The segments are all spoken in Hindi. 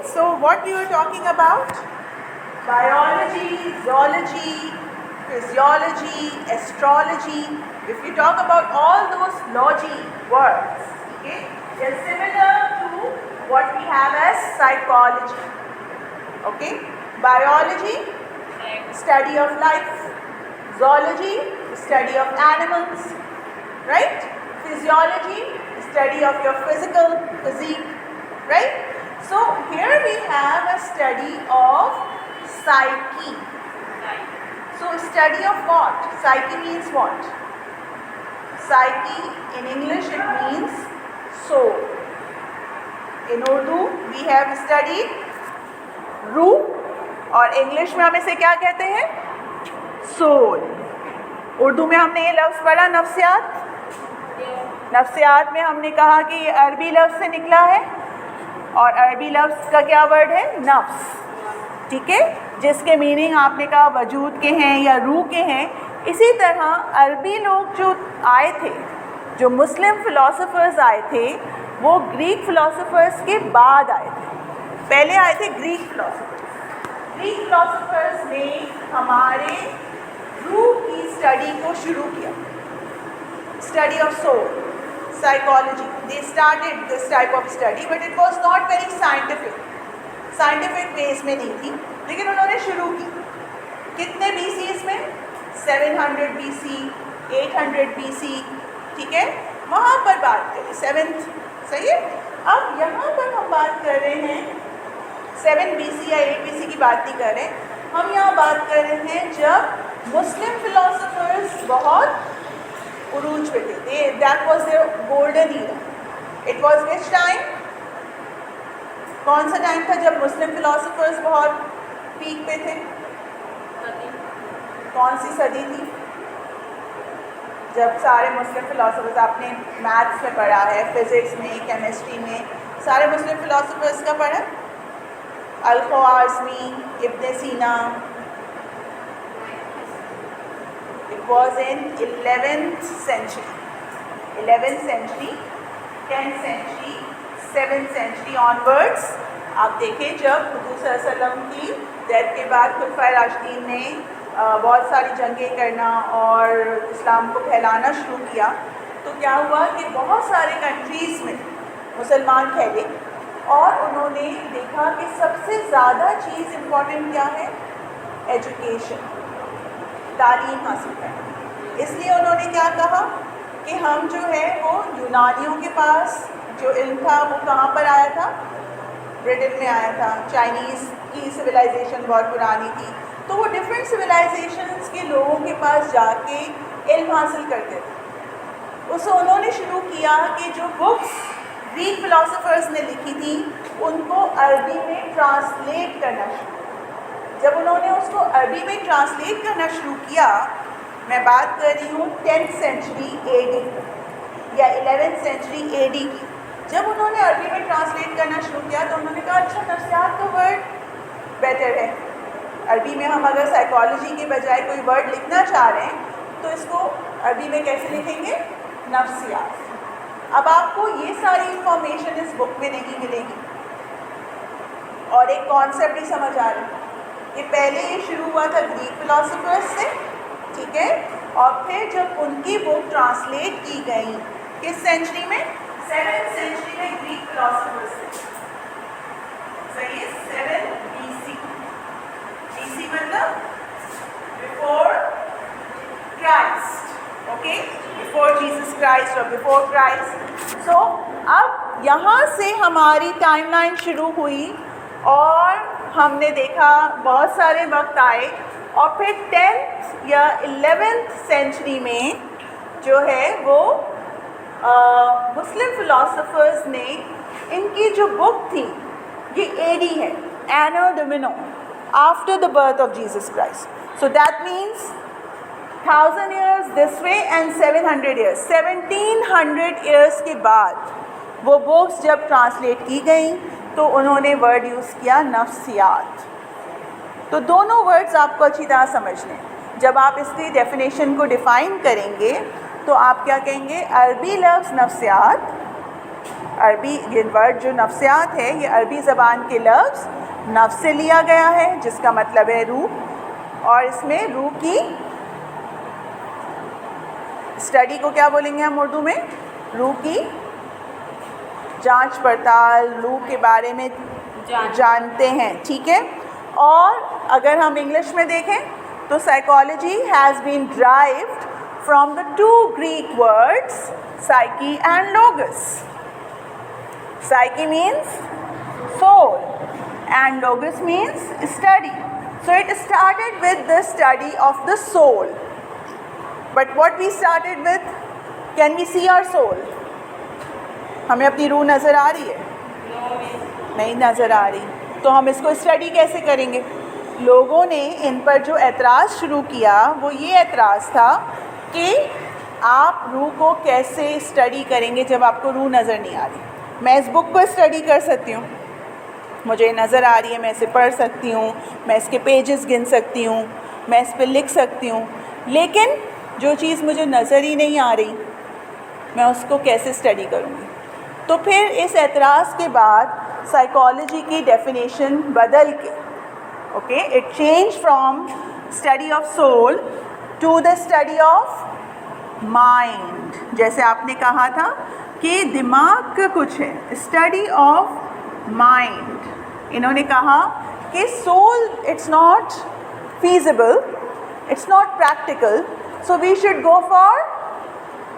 so what we were talking about? Biology, zoology, physiology, astrology. If you talk about all those logy words, okay, they're similar to what we have as psychology. Okay, biology, study of life. Zoology, study of animals, right? Physiology, study of your physique, right? So here we have a study of psyche. So study of what? Psyche means what? Psyche in English it means soul. In Urdu we have studied रूह और इंग्लिश में हम इसे क्या कहते हैं? सोल. उर्दू में हमने ये लफ्ज़ पढ़ा नफ्सियात. नफ्सियात में हमने कहा कि ये अरबी लफ्ज़ से निकला है और अरबी लफ्ज़ का क्या वर्ड है? नफ्स. ठीक है, जिसके मीनिंग आपने कहा वजूद के हैं या रूह के हैं. इसी तरह अरबी लोग जो आए थे, जो मुस्लिम फ़िलासफ़र्स आए थे, वो ग्रीक फ़िलासफ़र्स के बाद आए थे. पहले आए थे ग्रीक फ़िलासफ़र्स. ग्रीक फ़िलासफ़र्स ने हमारे रूह की स्टडी को शुरू किया. Study of soul, psychology. They started this type of study but it was not very scientific base में नहीं थी, लेकिन उन्होंने शुरू की. कितने BC इसमें? 700 BC, 800 BC. ठीक है, वहाँ पर बात करें 7th. सही है. अब यहाँ पर हम बात कर रहे हैं 7 BC या 8 BC की बात नहीं कर रहे. हम यहाँ बात कर रहे हैं जब मुस्लिम फ़िलासफ़र्स बहुत उरूज पे थे. That was their golden era. It was which time? कौन सा टाइम था जब मुस्लिम फ़िलासफ़र्स बहुत पीक पे थे? कौन सी सदी थी? जब सारे मुस्लिम फ़िलासफ़र्स, आपने मैथ्स में पढ़ा है, फिज़िक्स में, केमिस्ट्री में, सारे मुस्लिम फ़िलासफ़र्स का पढ़ा. अल-ख़वारिज़मी, इब्न सीना. It was in 11th century, 10th century, 7th century onwards. आप देखें जब हुज़ूर सल्लल्लाहु अलैहि वसल्लम की डेथ के बाद खुलफ़ाए राशिदीन ने बहुत सारी जंगें करना और इस्लाम को फैलाना शुरू किया, तो क्या हुआ कि बहुत सारे कंट्रीज़ में मुसलमान फैले और उन्होंने देखा कि सबसे ज़्यादा चीज़ इम्पॉर्टेंट क्या है? एजुकेशन, तालीम हासिल करना. इसलिए उन्होंने क्या कहा कि हम जो है वो यूनानियों के पास जो इल्म था वो कहाँ पर आया था? ब्रिटेन में आया था. चाइनीज़ की सिविलाइजेशन बहुत पुरानी थी, तो वो डिफरेंट सिविलाइजेशंस के लोगों के पास जाके इल्म हासिल करते थे. उससे उन्होंने शुरू किया कि जो बुक्स ग्रीक फ़िलासफ़र्स ने लिखी थी उनको अरबी में ट्रांसलेट करना शुरू. जब उन्होंने उसको अरबी में ट्रांसलेट करना शुरू किया, मैं बात कर रही हूँ 10th century AD या 11th century AD की. जब उन्होंने अरबी में ट्रांसलेट करना शुरू किया तो उन्होंने कहा अच्छा नफ्सियात का वर्ड बेटर है. अरबी में हम अगर साइकोलॉजी के बजाय कोई वर्ड लिखना चाह रहे हैं तो इसको अरबी में कैसे लिखेंगे? नफ्सियात. अब आपको ये सारी इंफॉर्मेशन इस बुक में नहीं मिलेगी. और एक कॉन्सेप्ट ही समझ आ रहा है. ये पहले ये शुरू हुआ था ग्रीक फ़िलासफ़र्स से, ठीक है, और फिर जब उनकी बुक ट्रांसलेट की गई किस सेंचुरी में? 7th century में ग्रीक फ़िलासफ़र्स से. सही है, 7 BC. BC मतलब before Christ. Okay, before Jesus Christ और बिफोर क्राइस्ट. सो अब यहाँ से हमारी टाइमलाइन शुरू हुई और हमने देखा बहुत सारे वक्त आए और फिर 10th या 11th सेंचुरी में जो है वो मुस्लिम फ़िलासफ़र्स ने इनकी जो बुक थी ये AD है, anno domini, after the birth of Jesus Christ. So that means 1000 years this way and 700 years, 1700 years के बाद वो बुक्स जब ट्रांसलेट की गई तो उन्होंने वर्ड यूज़ किया नफ्सियात. तो दोनों वर्ड्स आपको अच्छी तरह समझने. जब आप इसकी डेफिनेशन को डिफ़ाइन करेंगे तो आप क्या कहेंगे? अरबी लफ्ज़ नफ्सियात, अरबी ये वर्ड जो नफ्सियात है ये अरबी ज़बान के लफ्ज़ नफ्स से लिया गया है जिसका मतलब है रूह। और इसमें रूह की स्टडी को क्या बोलेंगे हम उर्दू में? रूह की जांच पड़ताल, रूह के बारे में जानते हैं, ठीक है। और अगर हम इंग्लिश में देखें तो psychology has been derived from the two Greek words psyche and logos. Psyche means soul and logos means study. So it started with the study of the soul. But what we started with? Can we see our soul? हमें अपनी रूह नज़र आ रही है? नहीं नज़र आ रही। तो हम इसको स्टडी कैसे करेंगे? लोगों ने इन पर जो एतराज़ शुरू किया वो ये एतराज़ था कि आप रूह को कैसे स्टडी करेंगे जब आपको रूह नज़र नहीं आ रही। मैं इस बुक को स्टडी कर सकती हूँ, मुझे नज़र आ रही है, मैं इसे पढ़ सकती हूँ, मैं इसके पेजेस गिन सकती हूँ, मैं इस पर लिख सकती हूँ, लेकिन जो चीज़ मुझे नज़र ही नहीं आ रही मैं उसको कैसे स्टडी करूँगी? तो फिर इस एतराज़ के बाद साइकोलॉजी की डेफिनेशन बदल के it change from study of soul to the study of mind. जैसे आपने कहा था कि दिमाग का कुछ है, स्टडी ऑफ माइंड। इन्होंने कहा कि soul it's not feasible, it's not practical, so we should go for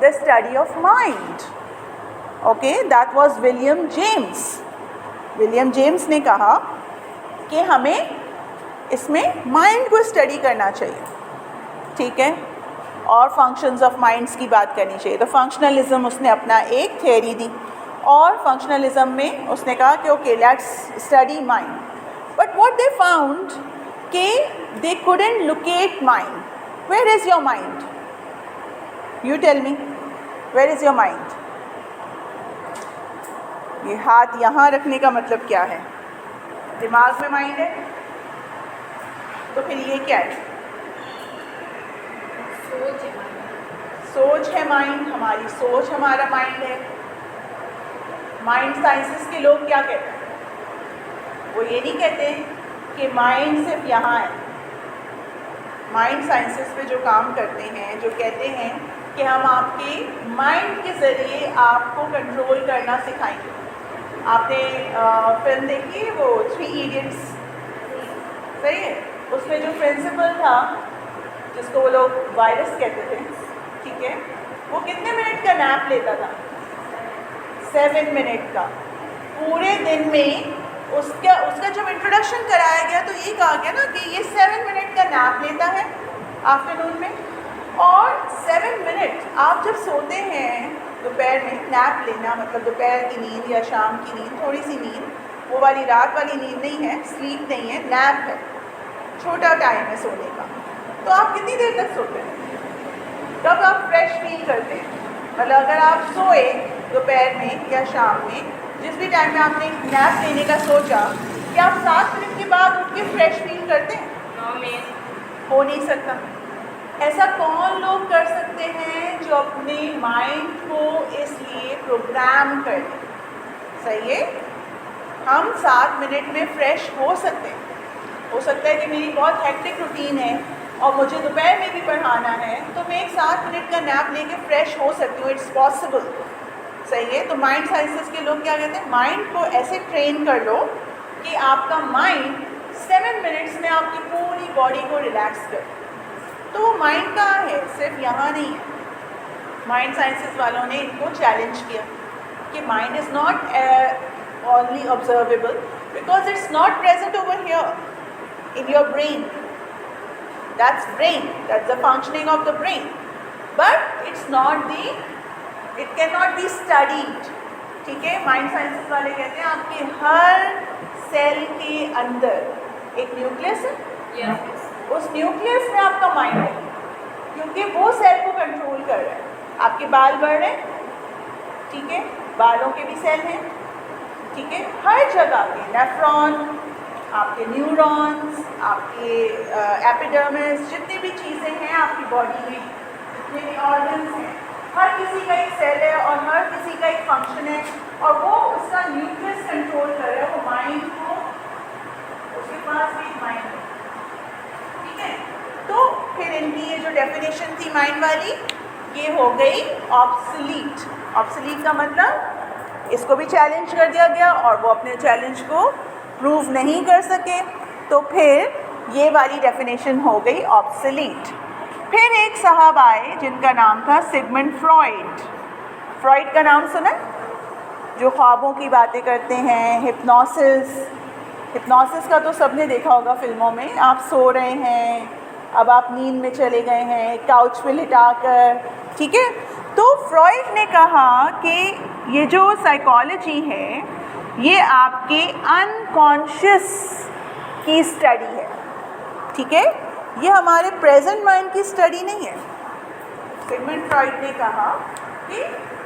the study of mind. Okay, that was William James. William James ने कहा कि हमें इसमें माइंड को स्टडी करना चाहिए, ठीक है, और फंक्शंस ऑफ माइंड्स की बात करनी चाहिए। तो फंक्शनलिज्म उसने अपना एक थियोरी दी और फंक्शनलिज्म में उसने कहा कि okay let's study mind, but what they found कि they couldn't locate mind. Where is your mind? You tell me, where is your mind? ये हाथ यहाँ रखने का मतलब क्या है? दिमाग में माइंड है, तो फिर ये क्या है? सोच है माइंड, हमारी सोच हमारा माइंड है। माइंड साइंसेस के लोग क्या कहते हैं? वो ये नहीं कहते कि माइंड सिर्फ यहाँ है। माइंड साइंसेस पे जो काम करते हैं, जो कहते हैं कि हम आपके माइंड के ज़रिए आपको कंट्रोल करना सिखाएंगे। आपने फिल्म देखी है वो 3 इडियट्स, सही है? उसमें जो प्रिंसिपल था जिसको वो लोग वायरस कहते थे, ठीक है, वो कितने मिनट का नैप लेता था? 7 मिनट का। पूरे दिन में उसका जब इंट्रोडक्शन कराया गया तो ये कहा गया ना कि ये 7 मिनट का नैप लेता है आफ्टरनून में। और 7 मिनट आप जब सोते हैं दोपहर में, नैप लेना मतलब दोपहर की नींद या शाम की नींद, थोड़ी सी नींद, वो वाली रात वाली नींद नहीं है, स्लीप नहीं है, नैप है, छोटा टाइम है सोने का। तो आप कितनी देर तक सोते हैं? कब आप फ्रेश फील करते हैं? मतलब अगर आप सोए दोपहर में या शाम में, जिस भी टाइम में आपने नैप लेने का सोचा, कि आप 7 मिनट के बाद उठ के फ्रेश फील करते हैं? हो नहीं सकता। ऐसा कौन लोग कर सकते हैं जो अपने माइंड को इसलिए प्रोग्राम कर दें? सही है, हम 7 मिनट में फ्रेश हो सकते हैं। हो सकता है कि मेरी बहुत हेक्टिक रूटीन है और मुझे दोपहर में भी पढ़ाना है, तो मैं एक 7 मिनट का नैप लेके फ्रेश हो सकती हूँ, इट्स पॉसिबल। सही है। तो माइंड साइंसेस के लोग क्या कहते हैं? माइंड को ऐसे ट्रेन कर लो कि आपका माइंड 7 मिनट्स में आपकी पूरी बॉडी को रिलैक्स कर। तो माइंड कहाँ है? सिर्फ यहाँ नहीं है। माइंड साइंसेस वालों ने इनको चैलेंज किया कि mind is not only observable because it's not present over here in your brain. That's brain, that's the functioning of the brain, but it's not the, it can not be studied. ठीक है, माइंड साइंसेस वाले कहते हैं आपके हर सेल के अंदर एक न्यूक्लियस है। yes. उस न्यूक्लियस में आपका माइंड है, क्योंकि वो सेल को कंट्रोल कर रहा है। आपके बाल बढ़ रहे हैं, ठीक है, बालों के भी सेल हैं, ठीक है, हर जगह के नेफ्रॉन, आपके न्यूरॉन्स, आपके एपिडर्मिस, जितनी भी चीज़ें हैं आपकी बॉडी में, जितने भी ऑर्गन्स हैं, हर किसी का एक सेल है और हर किसी का एक फंक्शन है, और वो उसका न्यूक्लियस कंट्रोल कर रहा है, वो माइंड को, उसके पास भी माइंड है, ठीक है। तो फिर इनकी ये जो डेफिनेशन थी माइंड वाली, ये हो गई ऑब्सोलीट। ऑब्सोलीट का मतलब इसको भी चैलेंज कर दिया गया और वो अपने चैलेंज को प्रूव नहीं कर सके, तो फिर ये वाली डेफिनेशन हो गई ऑब्सोलीट। फिर एक साहब आए जिनका नाम था सिगमंड फ्रॉइड। फ्रॉइड का नाम सुना, जो ख्वाबों की बातें करते हैं, हिप्नोसिस। हिप्नोसिस का तो सबने देखा होगा फिल्मों में। आप सो रहे हैं, अब आप नींद में चले गए हैं काउच पे लिटाकर, ठीक है। तो फ्रॉइड ने कहा कि ये जो साइकोलॉजी है ये आपके अनकॉन्शियस की स्टडी है, ठीक है, ये हमारे प्रेजेंट माइंड की स्टडी नहीं है। सिगमंड फ्रॉइड ने कहा कि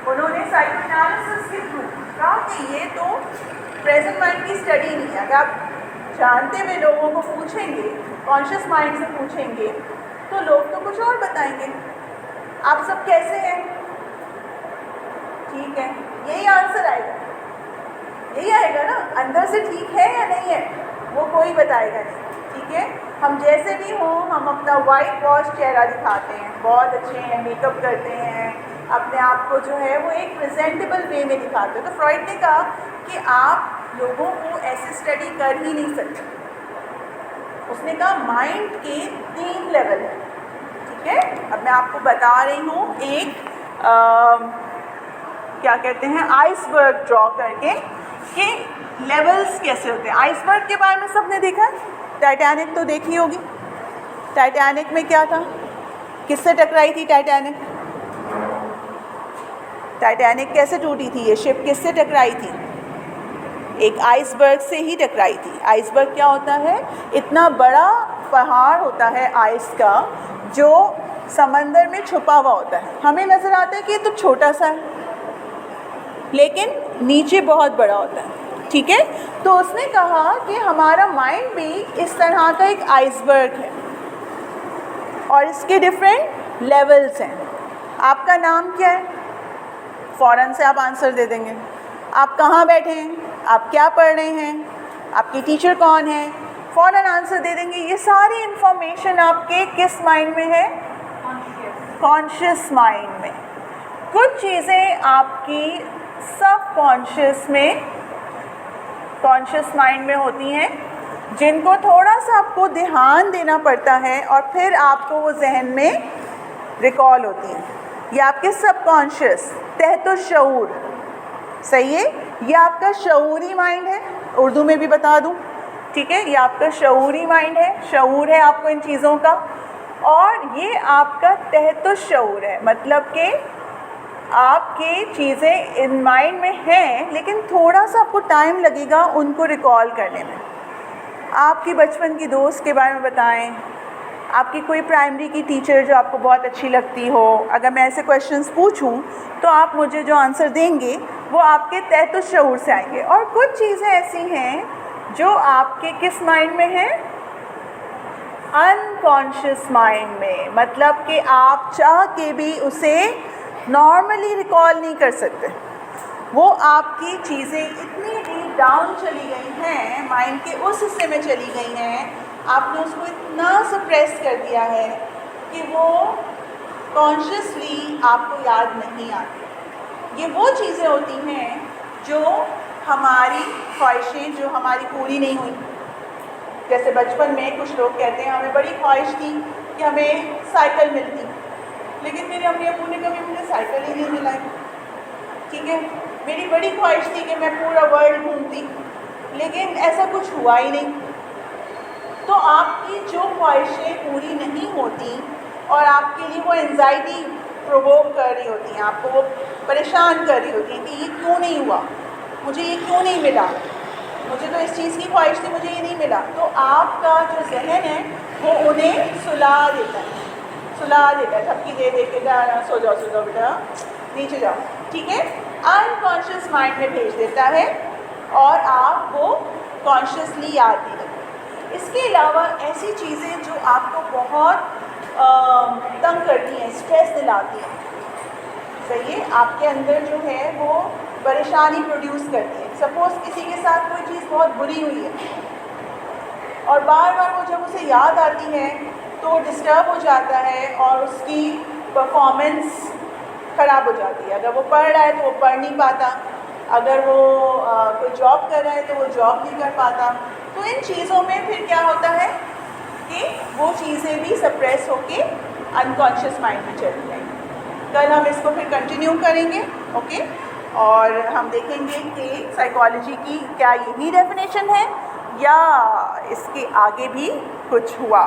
उन्होंने साइकोएनालिसिस के थ्रू कहा कि ये तो प्रेजेंट माइंड की स्टडी नहीं है। अगर आप जानते हुए लोगों को पूछेंगे, कॉन्शियस माइंड से पूछेंगे, तो लोग तो कुछ और बताएंगे। आप सब कैसे हैं, ठीक है, यही आंसर आएगा, यही आएगा ना, अंदर से ठीक है या नहीं है वो कोई बताएगा नहीं, ठीक है। हम जैसे भी हों, हम अपना वाइट वॉश चेहरा दिखाते हैं, बहुत अच्छे हैं, मेकअप करते हैं, अपने आप को जो है वो एक प्रेजेंटेबल वे में दिखाते हैं। तो फ्रॉइड ने कहा कि आप लोगों को ऐसे स्टडी कर ही नहीं सकते। उसने कहा माइंड के 3 लेवल है, ठीक है। अब मैं आपको बता रही हूँ एक क्या कहते हैं आइसबर्ग ड्रॉ करके कि लेवल्स कैसे होते हैं। आइसबर्ग के बारे में सबने देखा है, टाइटैनिक तो देखी होगी। टाइटैनिक में क्या था, किससे टकराई थी टाइटैनिक? टाइटैनिक कैसे टूटी थी, ये शिप किससे टकराई थी? एक आइसबर्ग से ही टकराई थी। आइसबर्ग क्या होता है, इतना बड़ा पहाड़ होता है आइस का जो समंदर में छुपा हुआ होता है। हमें नज़र आता है कि ये तो छोटा सा है, लेकिन नीचे बहुत बड़ा होता है, ठीक है। तो उसने कहा कि हमारा माइंड भी इस तरह का एक आइसबर्ग है और इसके डिफरेंट लेवल्स हैं। आपका नाम क्या है, फ़ौरन से आप आंसर दे देंगे। आप कहाँ बैठे हैं, आप क्या पढ़ रहे हैं, आपकी टीचर कौन है, फ़ौरन आंसर दे देंगे। ये सारी इन्फॉर्मेशन आपके किस माइंड में है, कॉन्शियस माइंड में। कुछ चीज़ें आपकी सब कॉन्शियस में, कॉन्शियस माइंड में होती हैं, जिनको थोड़ा सा आपको ध्यान देना पड़ता है और फिर आपको वो जहन में रिकॉल होती हैं। ये आपके सबकॉन्शियस, तहत-ओ-शऊर, सही है, ये आपका शऊरी माइंड है, उर्दू में भी बता दूं, ठीक है। ये आपका शऊरी माइंड है, शऊर है आपको इन चीज़ों का, और ये आपका तहत-ओ-शऊर है, मतलब कि आपकी चीज़ें इन माइंड में हैं लेकिन थोड़ा सा आपको टाइम लगेगा उनको रिकॉल करने में। आपकी बचपन की दोस्त के बारे में बताएं, आपकी कोई प्राइमरी की टीचर जो आपको बहुत अच्छी लगती हो। अगर मैं ऐसे क्वेश्चंस पूछूं तो आप मुझे जो आंसर देंगे वो आपके तहत-ओ-शऊर से आएंगे। और कुछ चीज़ें ऐसी हैं जो आपके किस माइंड में हैं, अनकॉन्शियस माइंड में, मतलब कि आप चाह के भी उसे नॉर्मली रिकॉल नहीं कर सकते। वो आपकी चीज़ें इतनी डीप डाउन चली गई हैं, माइंड के उस हिस्से में चली गई हैं, आपने उसको इतना सप्रेस कर दिया है कि वो कॉन्शियसली आपको याद नहीं आती। ये वो चीज़ें होती हैं जो हमारी ख्वाहिशें जो हमारी पूरी नहीं हुई। जैसे बचपन में कुछ लोग कहते हैं हमें बड़ी ख्वाहिश थी कि हमें साइकिल मिलती, लेकिन मेरे अम्मी अब्बू ने कभी मुझे साइकिल ही नहीं दिलाई, ठीक है। मेरी बड़ी ख्वाहिश थी कि मैं पूरा वर्ल्ड घूमती, लेकिन ऐसा कुछ हुआ ही नहीं। तो आपकी जो ख्वाहिशें पूरी नहीं होती और आपके लिए वो एंजाइटी प्रोवोक कर रही होती हैं, आपको वो परेशान कर रही होती हैं कि ये क्यों नहीं हुआ, मुझे ये क्यों नहीं मिला, मुझे तो इस चीज़ की ख्वाहिश थी, मुझे ये नहीं मिला। तो आपका जो जहन है वो उन्हें सुला देता है, धमकी दे दे के सो जाओ बेटा, नीचे जाओ, ठीक है। अनकॉन्शियस माइंड में भेज देता है और आप वो कॉन्शियसली याद नहीं रखते। इसके अलावा ऐसी चीज़ें जो आपको बहुत तंग करती हैं, स्ट्रेस दिलाती हैं, सही है, आपके अंदर जो है वो परेशानी प्रोड्यूस करती है। सपोज़ किसी के साथ कोई चीज़ बहुत बुरी हुई है और बार बार वो जब उसे याद आती है तो डिस्टर्ब हो जाता है और उसकी परफॉर्मेंस ख़राब हो जाती है। अगर वो पढ़ रहा है तो वो पढ़ नहीं पाता, अगर वो कोई जॉब कर रहा है तो वो जॉब नहीं कर पाता। तो इन चीज़ों में फिर क्या होता है कि वो चीज़ें भी सप्रेस होके अनकॉन्शियस माइंड में चली जाएंगी। कल हम इसको फिर कंटिन्यू करेंगे, ओके। और हम देखेंगे कि साइकोलॉजी की क्या यही डेफिनेशन है या इसके आगे भी कुछ हुआ।